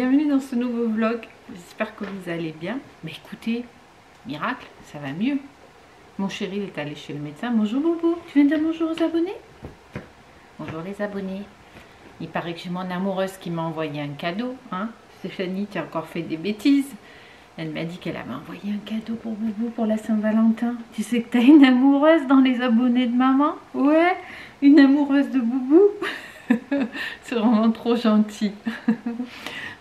bienvenue dans ce nouveau vlog. J'espère que vous allez bien. Mais écoutez, miracle, ça va mieux. Mon chéri il est allé chez le médecin. Bonjour Boubou, tu viens de dire bonjour aux abonnés? Bonjour les abonnés. Il paraît que j'ai mon amoureuse qui m'a envoyé un cadeau. Hein? Stéphanie, tu as encore fait des bêtises. Elle m'a dit qu'elle avait envoyé un cadeau pour Boubou pour la Saint-Valentin. Tu sais que tu as une amoureuse dans les abonnés de maman? Ouais, une amoureuse de Boubou. C'est vraiment trop gentil.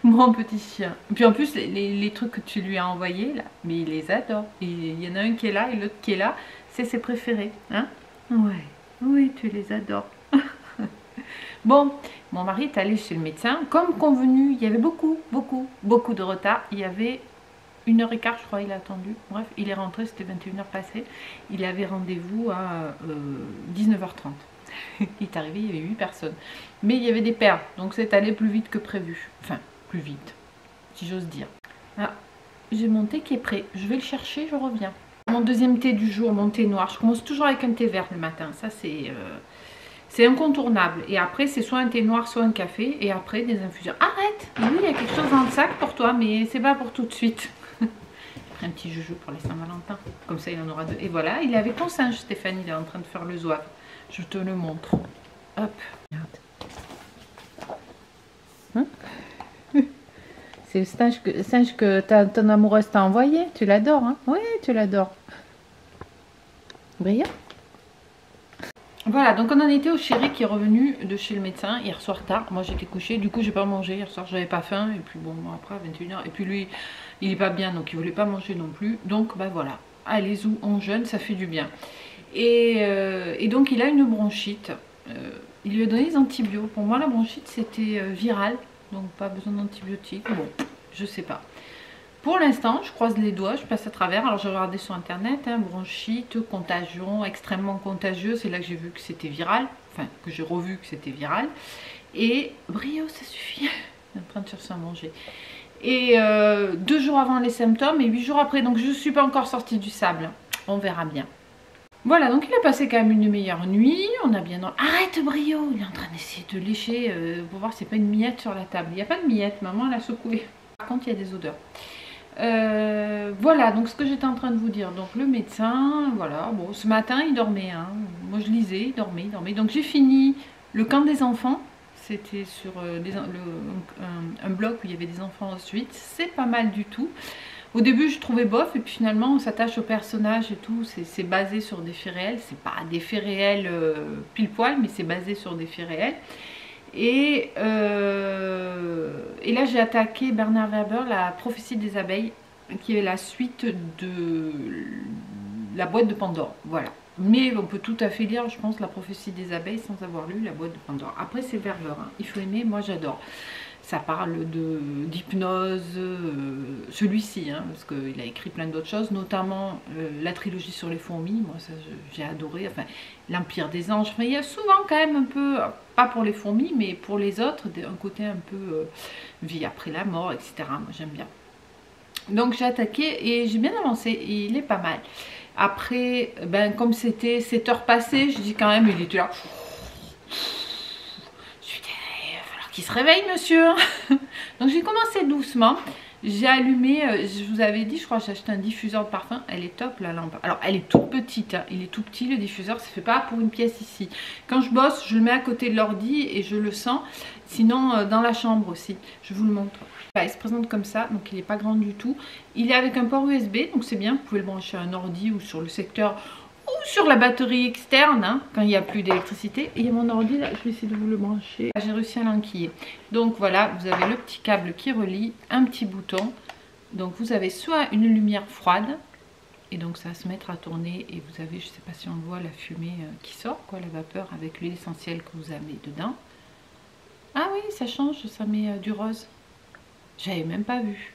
Mon petit chien. Puis en plus, les trucs que tu lui as envoyés, là, mais il les adore. Et il y en a un qui est là et l'autre qui est là. C'est ses préférés. Hein? Ouais, oui, tu les adores. Bon, mon mari est allé chez le médecin. Comme convenu, il y avait beaucoup de retard. Il y avait 1h15, je crois, il a attendu. Bref, il est rentré, c'était 21h passé. Il avait rendez-vous à 19h30. Il est arrivé, il y avait 8 personnes. Mais il y avait des paires, donc c'est allé plus vite que prévu. Enfin, plus vite, si j'ose dire. Ah, j'ai mon thé qui est prêt. Je vais le chercher, je reviens. Mon deuxième thé du jour, mon thé noir. Je commence toujours avec un thé vert le matin. Ça, c'est incontournable. Et après, c'est soit un thé noir, soit un café. Et après, des infusions. Arrête! Oui, il y a quelque chose dans le sac pour toi, mais c'est pas pour tout de suite. J'ai pris un petit joujou pour les Saint-Valentin. Comme ça, il en aura deux. Et voilà, il est avec ton singe, Stéphanie. Il est en train de faire le zouave. Je te le montre. Hop. Regarde. Hein? C'est le singe que ton amoureuse t'a envoyé. Tu l'adores, hein? Oui, tu l'adores. Brillant. Voilà, donc on en était au chéri qui est revenu de chez le médecin hier soir tard. Moi j'étais couchée, du coup j'ai pas mangé hier soir, j'avais pas faim. Et puis bon, après à 21h. Et puis lui, il est pas bien, donc il voulait pas manger non plus. Donc bah voilà, allez zou, on jeûne, ça fait du bien. Et donc il a une bronchite. Il lui a donné des antibiotiques. Pour moi la bronchite c'était viral, donc pas besoin d'antibiotiques. Bon, je sais pas. Pour l'instant, je croise les doigts, je passe à travers. Alors j'ai regardé sur internet, hein, bronchite, contagion, extrêmement contagieux. C'est là que j'ai vu que c'était viral, enfin que j'ai revu que c'était viral. Et brio, ça suffit. Il est en train de chercher à manger. Et 2 jours avant les symptômes et 8 jours après. Donc je ne suis pas encore sortie du sable. On verra bien. Voilà, donc il a passé quand même une meilleure nuit. On a bien... Arrête Brio, il est en train d'essayer de lécher pour voir s'il n'y a pas une miette sur la table. Il n'y a pas de miette, maman elle a secoué. Par contre, il y a des odeurs. Voilà, donc ce que j'étais en train de vous dire. Donc le médecin, voilà, bon, ce matin il dormait. Hein. Moi je lisais, il dormait. Donc j'ai fini le camp des enfants. C'était sur un blog où il y avait des enfants ensuite. C'est pas mal du tout. Au début je trouvais bof et puis finalement on s'attache au personnage et tout, c'est basé sur des faits réels, c'est pas des faits réels pile poil mais c'est basé sur des faits réels. Et là j'ai attaqué Bernard Werber, la prophétie des abeilles, qui est la suite de la boîte de Pandore, voilà. Mais on peut tout à fait lire, je pense, la prophétie des abeilles sans avoir lu la boîte de Pandore. Après c'est Werber, hein. Il faut aimer, moi j'adore. Ça parle d'hypnose, celui-ci, hein, parce qu'il a écrit plein d'autres choses, notamment la trilogie sur les fourmis, moi ça j'ai adoré, enfin l'Empire des anges, enfin, il y a souvent quand même un peu, pas pour les fourmis, mais pour les autres, un côté un peu vie après la mort, etc. Moi j'aime bien. Donc j'ai attaqué et j'ai bien avancé, et il est pas mal. Après, ben, comme c'était 7 heures passées, je dis quand même, il était là... Qui se réveille monsieur. Donc j'ai commencé doucement, j'ai allumé, je vous avais dit, je crois que j'ai acheté un diffuseur de parfum, elle est top la lampe. Alors elle est toute petite, hein. Il est tout petit le diffuseur, ça fait pas pour une pièce ici. Quand je bosse, je le mets à côté de l'ordi et je le sens, sinon dans la chambre aussi, je vous le montre. Il se présente comme ça, donc il n'est pas grand du tout. Il est avec un port USB, donc c'est bien, vous pouvez le brancher à un ordi ou sur le secteur ou sur la batterie externe, hein, quand il n'y a plus d'électricité. Et il y a mon ordi là, je vais essayer de vous le brancher. J'ai réussi à l'enquiller. Donc voilà, vous avez le petit câble qui relie, un petit bouton. Donc vous avez soit une lumière froide, et donc ça va se mettre à tourner, et vous avez, je ne sais pas si on le voit, la fumée qui sort, quoi, la vapeur avec l'huile essentielle que vous avez dedans. Ah oui, ça change, ça met du rose. J'avais même pas vu.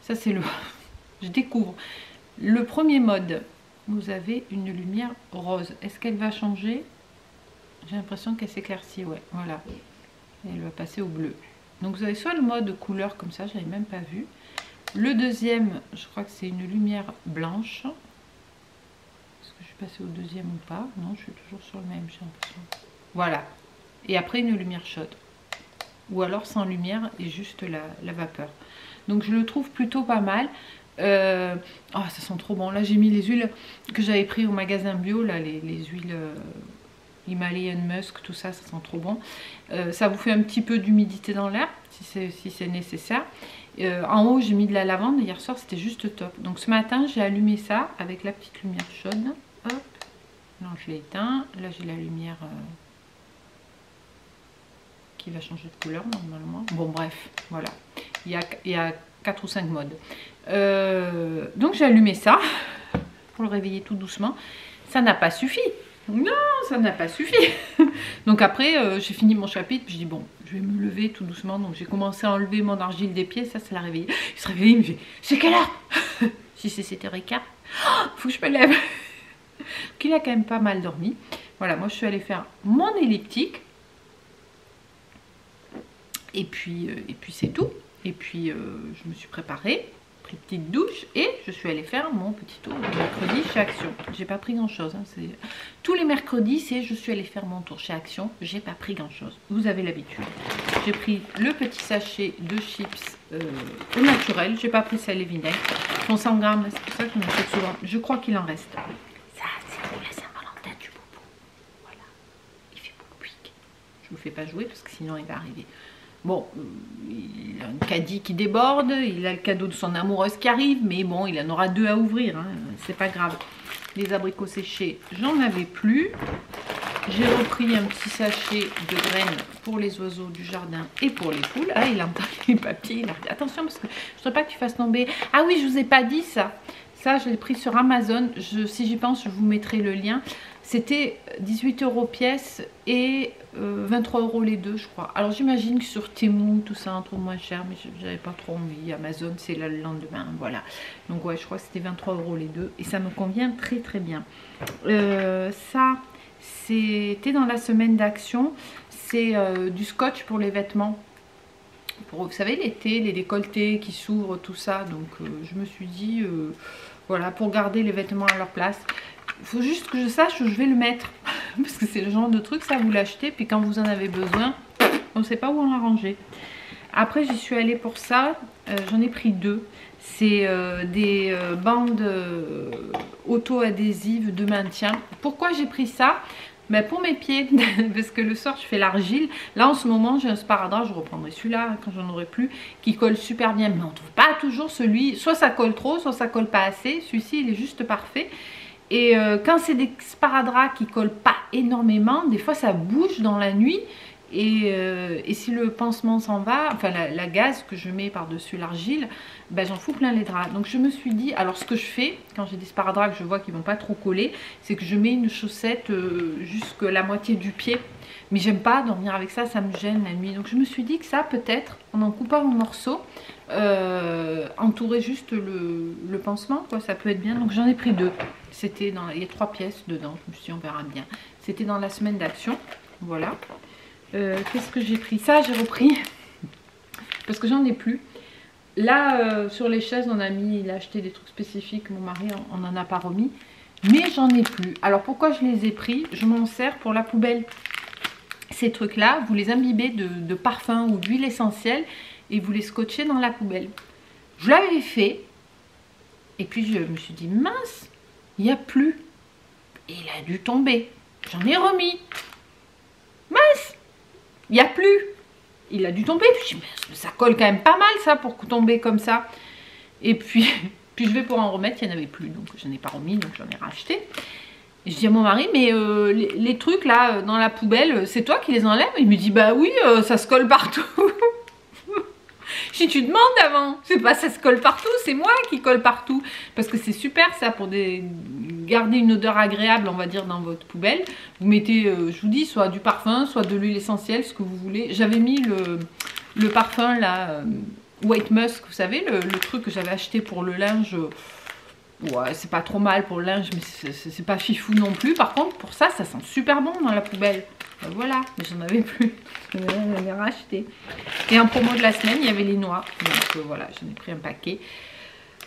Ça c'est le... je découvre. Le premier mode, vous avez une lumière rose. Est-ce qu'elle va changer? J'ai l'impression qu'elle s'éclaircit, ouais, voilà. Et elle va passer au bleu. Donc vous avez soit le mode couleur comme ça, j'avais même pas vu. Le deuxième, je crois que c'est une lumière blanche. Est-ce que je suis passée au deuxième ou pas? Non, je suis toujours sur le même, j'ai l'impression. Voilà. Et après une lumière chaude. ou alors sans lumière et juste la vapeur. Donc je le trouve plutôt pas mal. Oh, ça sent trop bon. Là j'ai mis les huiles que j'avais pris au magasin bio, là, les huiles Himalayan Musk, tout ça, ça sent trop bon. Ça vous fait un petit peu d'humidité dans l'air si c'est nécessaire. En haut j'ai mis de la lavande, hier soir c'était juste top. Donc ce matin j'ai allumé ça avec la petite lumière chaude. Hop, non je l'ai éteint. Là j'ai la lumière qui va changer de couleur normalement. Bon bref, voilà. Il y a 4 ou 5 modes. Donc j'ai allumé ça pour le réveiller tout doucement. Ça n'a pas suffi. Non, ça n'a pas suffi. Donc après, j'ai fini mon chapitre. Je dis bon, je vais me lever tout doucement. Donc j'ai commencé à enlever mon argile des pieds. Ça l'a réveillé. Il se réveille, il me dit c'est quelle heure? Si c'est 7h15, faut que je me lève. Qu'il a quand même pas mal dormi. Voilà, moi je suis allée faire mon elliptique. Et puis c'est tout. Et puis je me suis préparée, pris une petite douche et je suis allée faire mon petit tour le mercredi chez Action. J'ai pas pris grand chose. Hein, tous les mercredis, c'est je suis allée faire mon tour chez Action. J'ai pas pris grand chose. Vous avez l'habitude. J'ai pris le petit sachet de chips au naturel. J'ai pas pris sel et vinaigre. Font 100 grammes. C'est pour ça que je m'achète souvent. Je crois qu'il en reste. Ça, c'est pour la Saint-Valentin du boubou. Voilà. Il fait beaucoup pique. Je vous fais pas jouer parce que sinon il va arriver. Bon, il a un caddie qui déborde, il a le cadeau de son amoureuse qui arrive, mais bon, il en aura 2 à ouvrir, hein, c'est pas grave. Les abricots séchés, j'en avais plus. J'ai repris un petit sachet de graines pour les oiseaux du jardin et pour les poules. Ah, il entend les papiers, il a dit attention parce que je ne voudrais pas que tu fasses tomber. Ah oui, je vous ai pas dit ça. Ça, je l'ai pris sur Amazon. Si j'y pense, je vous mettrai le lien. C'était 18 € pièce et 23 € les deux, je crois. Alors j'imagine que sur Temu, tout ça, un peu moins cher, mais j'avais pas trop envie. Amazon, c'est là le lendemain, voilà. Donc ouais, je crois que c'était 23 € les deux et ça me convient très très bien. Ça, c'était dans la semaine d'Action. C'est du scotch pour les vêtements. Pour, vous savez, l'été, les décolletés qui s'ouvrent, tout ça. Donc je me suis dit, voilà, pour garder les vêtements à leur place. Il faut juste que je sache où je vais le mettre. Parce que c'est le genre de truc, ça vous l'achetez. Puis quand vous en avez besoin, on ne sait pas où on l'a rangé. Après, j'y suis allée pour ça. J'en ai pris 2. C'est des bandes auto-adhésives de maintien. Pourquoi j'ai pris ça? Ben pour mes pieds, parce que le soir je fais l'argile. Là en ce moment j'ai un sparadrap, je reprendrai celui-là quand j'en aurai plus, qui colle super bien. Mais on ne trouve pas toujours celui, soit ça colle trop, soit ça colle pas assez. Celui-ci il est juste parfait. Et quand c'est des sparadraps qui collent pas énormément, des fois ça bouge dans la nuit. Et si le pansement s'en va, enfin la gaze que je mets par-dessus l'argile, ben j'en fous plein les draps. Donc je me suis dit, alors ce que je fais, quand j'ai des sparadraps que je vois qu'ils vont pas trop coller, c'est que je mets une chaussette jusque la moitié du pied. Mais j'aime pas dormir avec ça, ça me gêne la nuit. Donc je me suis dit que ça peut-être, en coupant en morceaux, entourer juste le pansement, quoi, ça peut être bien. Donc j'en ai pris 2. C'était dans, il y a 3 pièces dedans, je me suis dit on verra bien. C'était dans la semaine d'Action, voilà. Qu'est-ce que j'ai pris? Ça j'ai repris parce que j'en ai plus. Là sur les chaises on a mis, il a acheté des trucs spécifiques, mon mari on n'en a pas remis. Mais j'en ai plus. Alors pourquoi je les ai pris? Je m'en sers pour la poubelle. Ces trucs là, vous les imbibez de parfum ou d'huile essentielle et vous les scotchez dans la poubelle. Je l'avais fait et puis je me suis dit mince, il n'y a plus. Et il a dû tomber. J'en ai remis. Mince, il n'y a plus. Il a dû tomber. Puis ça colle quand même pas mal ça pour tomber comme ça. Et puis je vais pour en remettre, il n'y en avait plus. Donc je n'en ai pas remis, donc j'en ai racheté. Et je dis à mon mari, mais les trucs là dans la poubelle, c'est toi qui les enlèves? Il me dit, bah oui, ça se colle partout. Si tu demandes avant, c'est pas ça se colle partout, c'est moi qui colle partout. Parce que c'est super ça pour garder une odeur agréable, on va dire, dans votre poubelle. Vous mettez, je vous dis, soit du parfum, soit de l'huile essentielle, ce que vous voulez. J'avais mis le parfum là, White Musk, vous savez, le truc que j'avais acheté pour le linge. Ouais, c'est pas trop mal pour le linge, mais c'est pas fifou non plus. Par contre, pour ça, ça sent super bon dans la poubelle. Ben voilà, mais j'en avais plus. J'en ai racheté. Et en promo de la semaine, il y avait les noix. Donc voilà, j'en ai pris un paquet.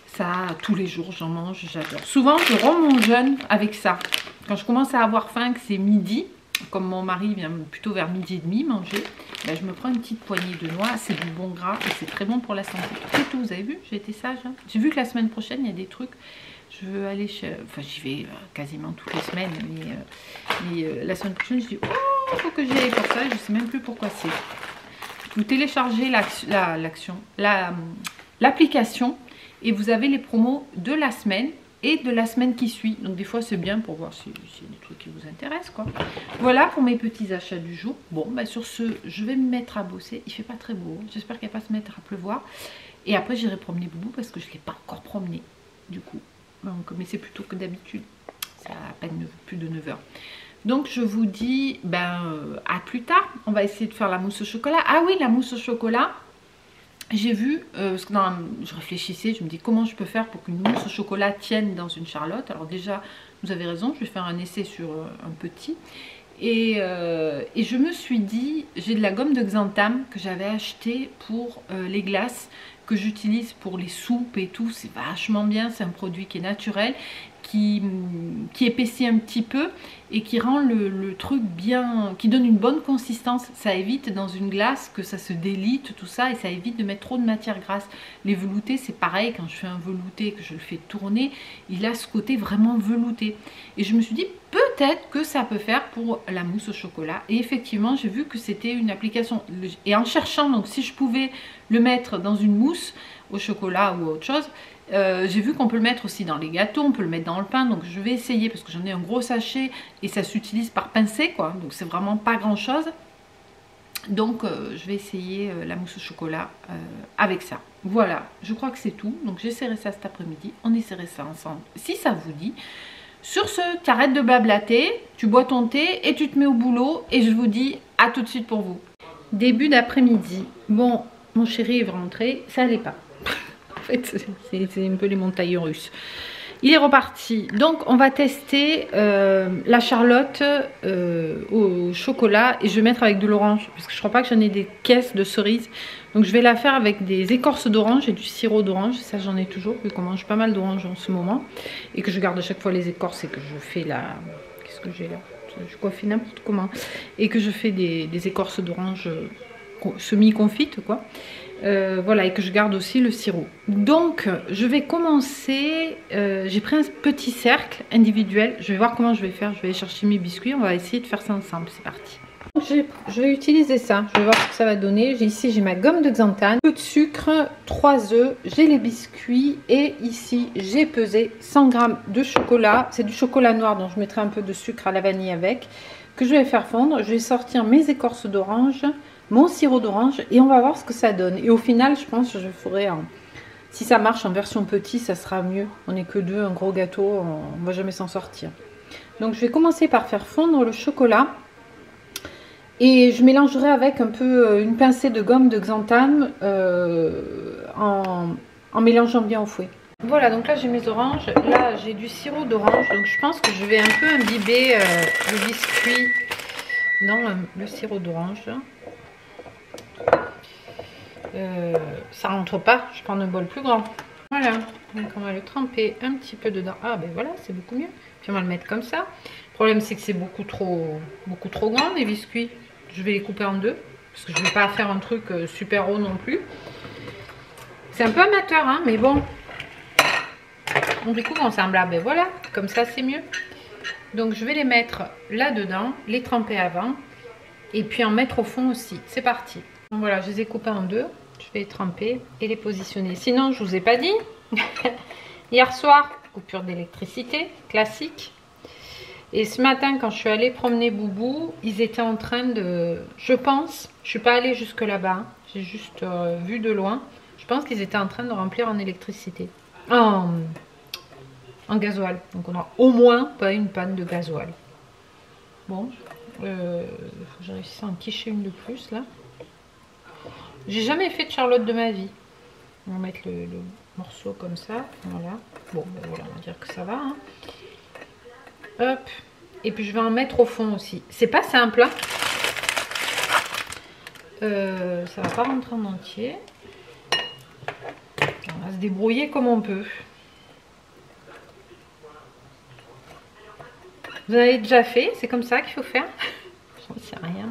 Ça, tous les jours, j'en mange, j'adore. Souvent, je romps mon jeûne avec ça. Quand je commence à avoir faim, que c'est midi, comme mon mari vient plutôt vers midi et demi manger, ben, je me prends une petite poignée de noix. C'est du bon gras et c'est très bon pour la santé. C'est tout, vous avez vu, j'ai été sage. Hein. J'ai vu que la semaine prochaine, il y a des trucs. Je veux aller chez... Enfin, j'y vais quasiment toutes les semaines. Mais la semaine prochaine, je dis, oh, il faut que j'y aille pour ça. Je ne sais même plus pourquoi c'est. Vous téléchargez l'application et vous avez les promos de la semaine et de la semaine qui suit. Donc des fois c'est bien pour voir s'il y a des trucs qui vous intéressent quoi. Voilà pour mes petits achats du jour. Bon bah sur ce, je vais me mettre à bosser. Il fait pas très beau. J'espère qu'il va pas se mettre à pleuvoir. Et après j'irai promener Boubou parce que je ne l'ai pas encore promené du coup. Donc, mais c'est plutôt que d'habitude. C'est à peine plus de 9 h. Donc je vous dis à plus tard. On va essayer de faire la mousse au chocolat. Ah oui, la mousse au chocolat. J'ai vu, parce que je réfléchissais, je me dis comment je peux faire pour qu'une mousse au chocolat tienne dans une charlotte. Alors déjà, vous avez raison, je vais faire un essai sur un petit. Et je me suis dit, j'ai de la gomme de xanthan que j'avais acheté pour les glaces, que j'utilise pour les soupes et tout. C'est vachement bien, c'est un produit qui est naturel, qui épaissit un petit peu et qui rend le truc bien, qui donne une bonne consistance. Ça évite dans une glace que ça se délite, tout ça, et ça évite de mettre trop de matière grasse. Les veloutés, c'est pareil, quand je fais un velouté, que je le fais tourner, il a ce côté vraiment velouté. Et je me suis dit, peut-être que ça peut faire pour la mousse au chocolat. Et effectivement, j'ai vu que c'était une application. Et en cherchant, donc si je pouvais le mettre dans une mousse au chocolat ou autre chose, j'ai vu qu'on peut le mettre aussi dans les gâteaux, on peut le mettre dans le pain, donc je vais essayer parce que j'en ai un gros sachet et ça s'utilise par pincée quoi, donc c'est vraiment pas grand chose. Donc je vais essayer la mousse au chocolat avec ça. Voilà, je crois que c'est tout, donc j'essaierai ça cet après-midi, on essaierait ça ensemble si ça vous dit. Sur ce, tu arrêtes de blablater, tu bois ton thé et tu te mets au boulot et je vous dis à tout de suite pour vous. Début d'après-midi, bon, mon chéri est rentré, ça allait pas. En fait, c'est un peu les montagnes russes. Il est reparti. Donc, on va tester la charlotte au chocolat. Et je vais mettre avec de l'orange. Parce que je crois pas que j'en ai des caisses de cerises. Donc, je vais la faire avec des écorces d'orange et du sirop d'orange. Ça, j'en ai toujours. Vu qu'on mange pas mal d'orange en ce moment. Et que je garde à chaque fois les écorces et que je fais la... Qu'est-ce que j'ai là? Je coiffe n'importe comment. Et que je fais des écorces d'orange semi-confites, quoi. Voilà, et que je garde aussi le sirop. Donc je vais commencer, j'ai pris un petit cercle individuel, je vais voir comment je vais faire, je vais aller chercher mes biscuits, on va essayer de faire ça ensemble, c'est parti. Je vais utiliser ça, je vais voir ce que ça va donner. Ici j'ai ma gomme de xanthan, peu de sucre, 3 œufs, j'ai les biscuits et ici j'ai pesé 100 g de chocolat, c'est du chocolat noir donc je mettrai un peu de sucre à la vanille avec, que je vais faire fondre. Je vais sortir mes écorces d'orange, mon sirop d'orange et on va voir ce que ça donne. Et au final, je pense que je ferai, si ça marche en version petit, ça sera mieux. On n'est que deux, un gros gâteau, on ne va jamais s'en sortir. Donc je vais commencer par faire fondre le chocolat. Et je mélangerai avec un peu une pincée de gomme de xanthan en mélangeant bien au fouet. Voilà, donc là j'ai mes oranges, là j'ai du sirop d'orange, donc je pense que je vais un peu imbiber le biscuit dans le sirop d'orange. Ça rentre pas, je prends un bol plus grand. Voilà, donc on va le tremper un petit peu dedans. Ah ben voilà, c'est beaucoup mieux. Puis on va le mettre comme ça. Le problème c'est que c'est beaucoup trop grand les biscuits. Je vais les couper en deux, parce que je ne vais pas faire un truc super haut non plus. C'est un peu amateur, hein, mais bon. On découpe ensemble, ben voilà, comme ça c'est mieux. Donc je vais les mettre là-dedans, les tremper avant, et puis en mettre au fond aussi. C'est parti. Donc voilà, je les ai coupés en deux. Je vais les tremper et les positionner. Sinon, je vous ai pas dit, hier soir, coupure d'électricité, classique. Et ce matin, quand je suis allée promener Boubou, ils étaient en train de... Je pense, je suis pas allée jusque là-bas, hein, j'ai juste vu de loin. Je pense qu'ils étaient en train de remplir en électricité. En gasoil. Donc on a au moins pas une panne de gasoil. Bon, faut que je réussisse à en quicher une de plus là. J'ai jamais fait de charlotte de ma vie. On va mettre le morceau comme ça. Voilà. Bon, ben voilà, on va dire que ça va. Hein. Hop. Et puis je vais en mettre au fond aussi. C'est pas simple. Hein. Ça va pas rentrer en entier. On va se débrouiller comme on peut. Vous en avez déjà fait? C'est comme ça qu'il faut faire? J'en sais rien.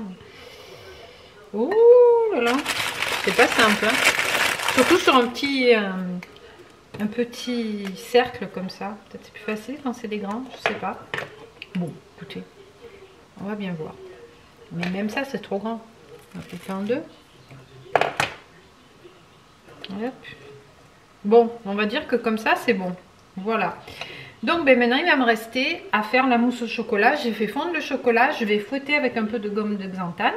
Ouh, C'est pas simple, hein. Surtout sur un petit cercle comme ça. Peut-être c'est plus facile quand c'est des grands, je sais pas. Bon, écoutez, on va bien voir. Mais même ça, c'est trop grand. On va couper en deux. Hop. Bon, on va dire que comme ça, c'est bon. Voilà. Donc ben, maintenant, il va me rester à faire la mousse au chocolat. J'ai fait fondre le chocolat. Je vais fouetter avec un peu de gomme de xanthane.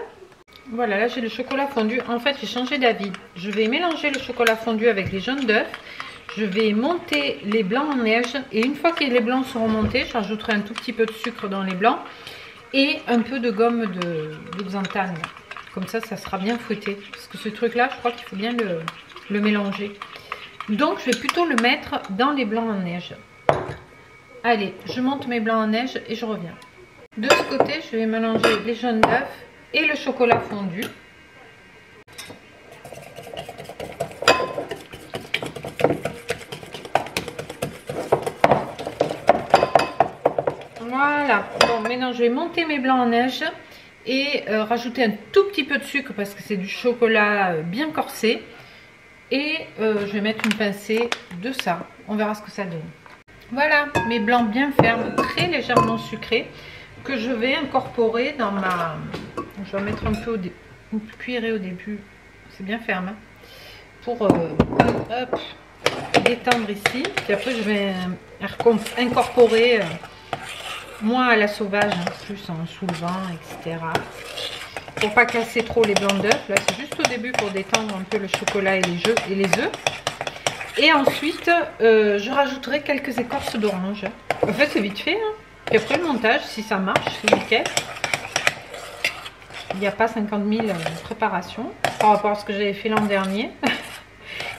Voilà, là j'ai le chocolat fondu. En fait, j'ai changé d'avis. Je vais mélanger le chocolat fondu avec les jaunes d'œufs. Je vais monter les blancs en neige. Et une fois que les blancs seront montés, je rajouterai un tout petit peu de sucre dans les blancs. Et un peu de gomme de xanthane. Comme ça, ça sera bien fouetté. Parce que ce truc-là, je crois qu'il faut bien le mélanger. Donc, je vais plutôt le mettre dans les blancs en neige. Allez, je monte mes blancs en neige et je reviens. De ce côté, je vais mélanger les jaunes d'œufs et le chocolat fondu. Voilà. Bon, maintenant, je vais monter mes blancs en neige et rajouter un tout petit peu de sucre parce que c'est du chocolat bien corsé. Et je vais mettre une pincée de ça. On verra ce que ça donne. Voilà, mes blancs bien fermes, très légèrement sucrés, que je vais incorporer dans ma... Je vais mettre un peu une cuillerée au début, c'est bien ferme, hein, pour hop, détendre ici. Puis après, je vais incorporer, moins à la sauvage, hein, plus en soulevant, etc. Pour pas casser trop les blancs d'œufs. Là, c'est juste au début pour détendre un peu le chocolat et les œufs. Et ensuite, je rajouterai quelques écorces d'orange. En fait, c'est vite fait. Hein. Et après, le montage, si ça marche, c'est nickel. Il n'y a pas 50 000 préparations par rapport à ce que j'avais fait l'an dernier.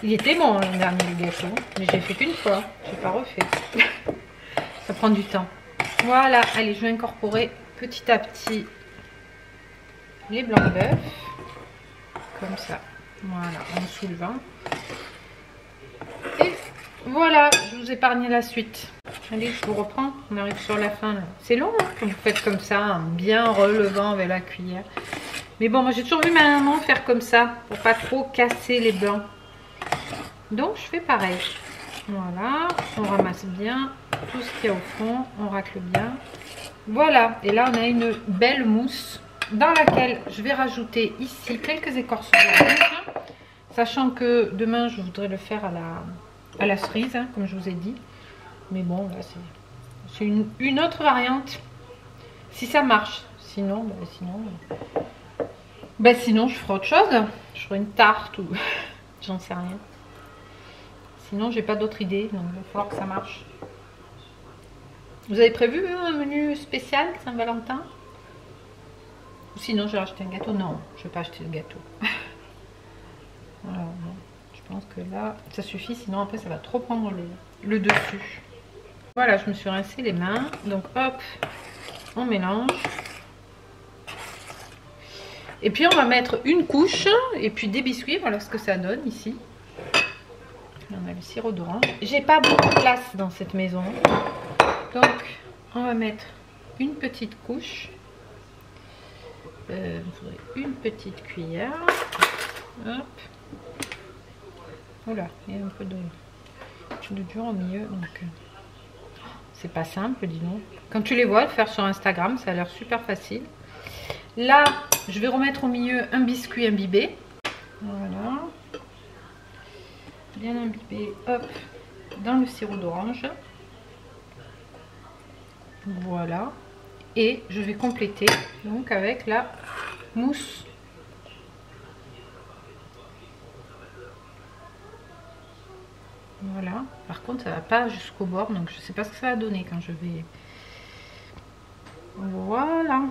Il était bon l'an dernier, le gâteau. Mais j'ai fait qu'une fois. Je n'ai pas refait. Ça prend du temps. Voilà. Allez, je vais incorporer petit à petit les blancs d'œufs. Comme ça. Voilà, en soulevant. Et voilà, je vous épargne la suite. Allez, je vous reprends. On arrive sur la fin. C'est long, hein, quand vous faites comme ça, en bien relevant avec la cuillère. Mais bon, moi j'ai toujours vu ma maman faire comme ça, pour pas trop casser les blancs. Donc je fais pareil. Voilà, on ramasse bien tout ce qu'il y a au fond, on racle bien. Voilà, et là on a une belle mousse dans laquelle je vais rajouter ici quelques écorces d'orange. Sachant que demain je voudrais le faire à la cerise, hein, comme je vous ai dit. Mais bon, là c'est une autre variante. Si ça marche. Sinon, sinon je ferai autre chose. Je ferai une tarte ou j'en sais rien. Sinon j'ai pas d'autre idée. Donc il va falloir que ça marche. Vous avez prévu un menu spécial Saint-Valentin? Ou sinon j'ai acheté un gâteau? Non, je vais pas acheter le gâteau. Voilà, bon. Je pense que là ça suffit, sinon après ça va trop prendre le dessus. Voilà, je me suis rincé les mains, donc hop, on mélange et puis on va mettre une couche et puis des biscuits. Voilà ce que ça donne ici. On a le sirop d'orange. J'ai pas beaucoup de place dans cette maison, donc on va mettre une petite couche. Une petite cuillère. Hop. Oula, il y a un peu de dur au milieu, donc c'est pas simple, dis donc. Quand tu les vois le faire sur Instagram, ça a l'air super facile. Là, je vais remettre au milieu un biscuit imbibé. Voilà. Bien imbibé, hop, dans le sirop d'orange. Voilà. Et je vais compléter donc avec la mousse. Voilà, par contre ça va pas jusqu'au bord, donc je sais pas ce que ça va donner quand je vais... Voilà.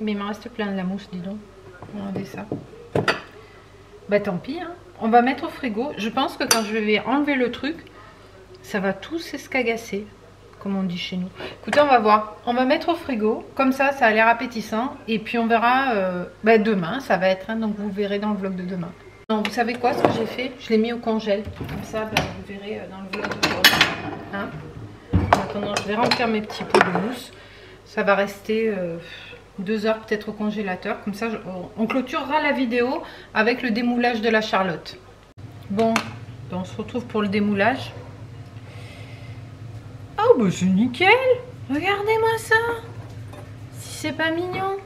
Mais il me reste plein de la mousse, dis donc. Regardez ça. Bah tant pis, hein. On va mettre au frigo. Je pense que quand je vais enlever le truc, ça va tout s'escagasser, comme on dit chez nous. Écoutez, on va voir. On va mettre au frigo, comme ça, ça a l'air appétissant. Et puis on verra demain, ça va être, hein, donc vous verrez dans le vlog de demain. Donc, vous savez quoi, ce que j'ai fait? Je l'ai mis au congèle. Comme ça, vous verrez dans le vlog d'aujourd'hui. Hein, en attendant, je vais remplir mes petits pots de mousse. Ça va rester 2 heures peut-être au congélateur. Comme ça, on clôturera la vidéo avec le démoulage de la Charlotte. Bon, on se retrouve pour le démoulage. Oh, bah c'est nickel! Regardez-moi ça! Si c'est pas mignon!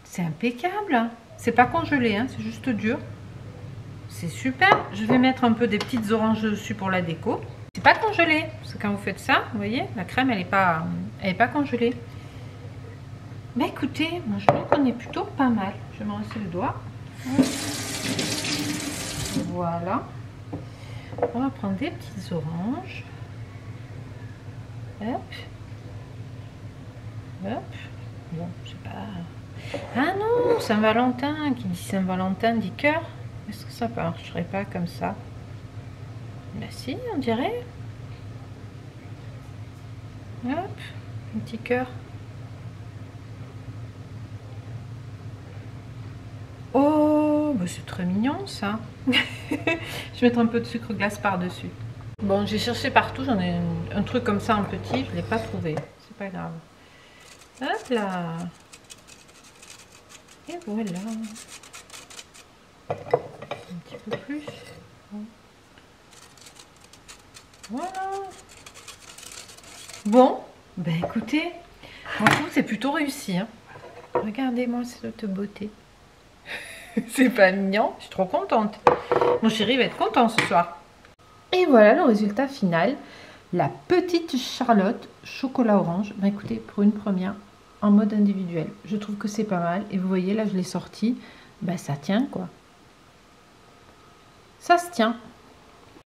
C'est impeccable! C'est pas congelé, hein, c'est juste dur. C'est super! Je vais mettre un peu des petites oranges dessus pour la déco. C'est pas congelé, parce que quand vous faites ça, vous voyez, la crème elle est pas congelée. Mais écoutez, moi je trouve qu'on est plutôt pas mal. Je vais me rincer le doigt. Voilà. On va prendre des petites oranges. Hop. Hop. Bon, je sais pas. Ah non, Saint-Valentin. Qui dit Saint-Valentin dit cœur. Est-ce que ça marcherait pas comme ça? Ben si, on dirait. Hop, un petit cœur. Oh, bah c'est très mignon ça. Je vais mettre un peu de sucre glace par-dessus. Bon, j'ai cherché partout, j'en ai un truc comme ça en petit, je ne l'ai pas trouvé. C'est pas grave. Hop là. Et voilà. Un petit peu plus. Voilà. Bon, ben écoutez, franchement c'est plutôt réussi. Hein. Regardez-moi cette beauté. C'est pas mignon, je suis trop contente. Mon chéri va être content ce soir. Et voilà le résultat final. La petite Charlotte chocolat orange. Ben écoutez, pour une première, en mode individuel, je trouve que c'est pas mal. Et vous voyez, là je l'ai sorti. Ben ça tient quoi. Ça se tient.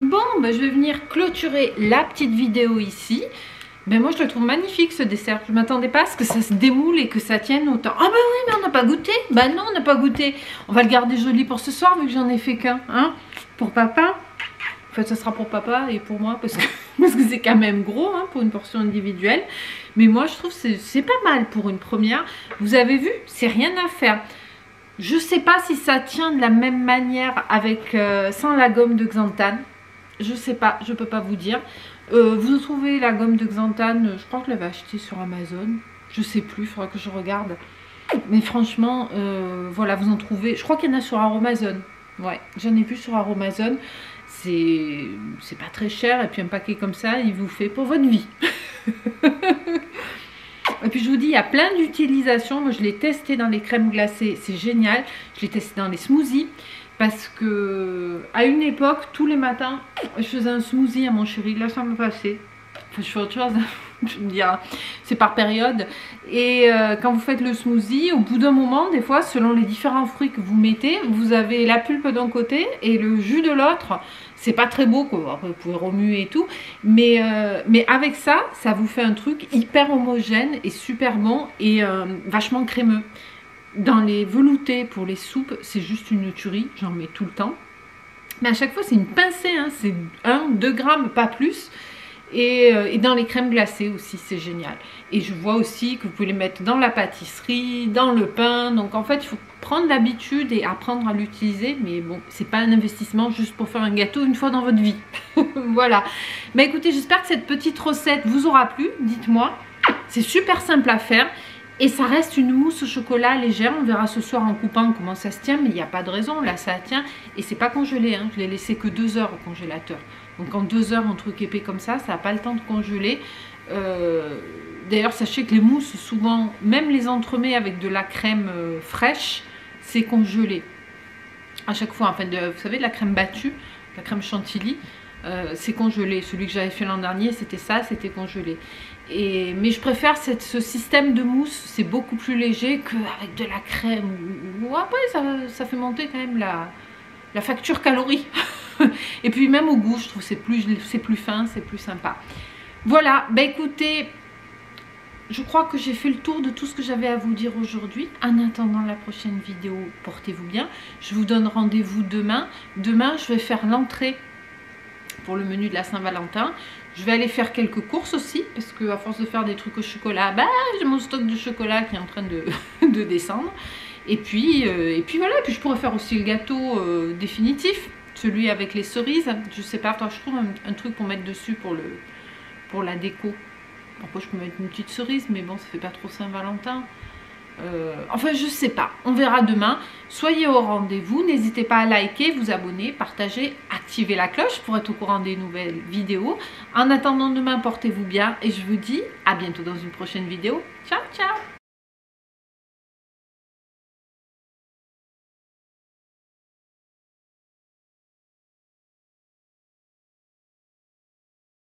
Bon, ben, je vais venir clôturer la petite vidéo ici. Ben moi je le trouve magnifique ce dessert. Je ne m'attendais pas à ce que ça se démoule et que ça tienne autant. Ah ben oui, mais on n'a pas goûté. Ben non, on n'a pas goûté. On va le garder joli pour ce soir vu que j'en ai fait qu'un. Hein, pour papa. En fait, ça sera pour papa et pour moi parce que c'est quand même gros hein, pour une portion individuelle. Mais moi je trouve que c'est pas mal pour une première. Vous avez vu, c'est rien à faire. Je ne sais pas si ça tient de la même manière avec sans la gomme de xanthane. Je sais pas, je peux pas vous dire. Vous trouvez la gomme de xanthane, je crois que je l'avais achetée sur Amazon. Je sais plus, il faudra que je regarde. Mais franchement, voilà, vous en trouvez. Je crois qu'il y en a sur Aromazone. Ouais, j'en ai vu sur Aromazone. C'est pas très cher. Et puis un paquet comme ça, il vous fait pour votre vie. Et puis je vous dis, il y a plein d'utilisations. Moi, je l'ai testé dans les crèmes glacées. C'est génial. Je l'ai testé dans les smoothies. Parce que à une époque, tous les matins, je faisais un smoothie à mon chéri. Là, ça me passait. Enfin, je fais autre chose. Je me dis, c'est par période. Et quand vous faites le smoothie, au bout d'un moment, des fois, selon les différents fruits que vous mettez, vous avez la pulpe d'un côté et le jus de l'autre. C'est pas très beau, quoi. Après, vous pouvez remuer et tout. Mais avec ça, ça vous fait un truc hyper homogène et super bon et vachement crémeux. Dans les veloutés pour les soupes, c'est juste une tuerie, j'en mets tout le temps. Mais à chaque fois, c'est une pincée, hein, c'est 1-2 grammes, pas plus. Et dans les crèmes glacées aussi, c'est génial. Et je vois aussi que vous pouvez les mettre dans la pâtisserie, dans le pain. Donc en fait, il faut prendre l'habitude et apprendre à l'utiliser. Mais bon, c'est pas un investissement juste pour faire un gâteau une fois dans votre vie. Voilà. Mais écoutez, j'espère que cette petite recette vous aura plu. Dites-moi, c'est super simple à faire. Et ça reste une mousse au chocolat légère. On verra ce soir en coupant comment ça se tient. Mais il n'y a pas de raison. Là, ça tient. Et c'est pas congelé. Hein. Je l'ai laissé que 2 heures au congélateur. Donc en 2 heures, un truc épais comme ça, ça n'a pas le temps de congeler. D'ailleurs, sachez que les mousses, souvent, même les entremets avec de la crème fraîche, c'est congelé. À chaque fois, enfin, vous savez, de la crème battue, la crème chantilly, c'est congelé. Celui que j'avais fait l'an dernier, c'était ça, c'était congelé. Mais je préfère ce système de mousse, c'est beaucoup plus léger qu'avec de la crème. Après, ça fait monter quand même la facture calories. Et puis même au goût, je trouve que c'est plus fin, c'est plus sympa. Voilà, bah écoutez, je crois que j'ai fait le tour de tout ce que j'avais à vous dire aujourd'hui. En attendant la prochaine vidéo, portez-vous bien. Je vous donne rendez-vous demain. Demain, je vais faire l'entrée pour le menu de la Saint-Valentin. Je vais aller faire quelques courses aussi, parce que à force de faire des trucs au chocolat, bah, j'ai mon stock de chocolat qui est en train de descendre. Et puis voilà, puis je pourrais faire aussi le gâteau définitif, celui avec les cerises. Je sais pas, je trouve un truc pour mettre dessus pour la déco. Après je peux mettre une petite cerise, mais bon, ça fait pas trop Saint-Valentin. Enfin, je sais pas. On verra demain. Soyez au rendez-vous. N'hésitez pas à liker, vous abonner, partager, activer la cloche pour être au courant des nouvelles vidéos. En attendant demain, portez-vous bien et je vous dis à bientôt dans une prochaine vidéo. Ciao, ciao!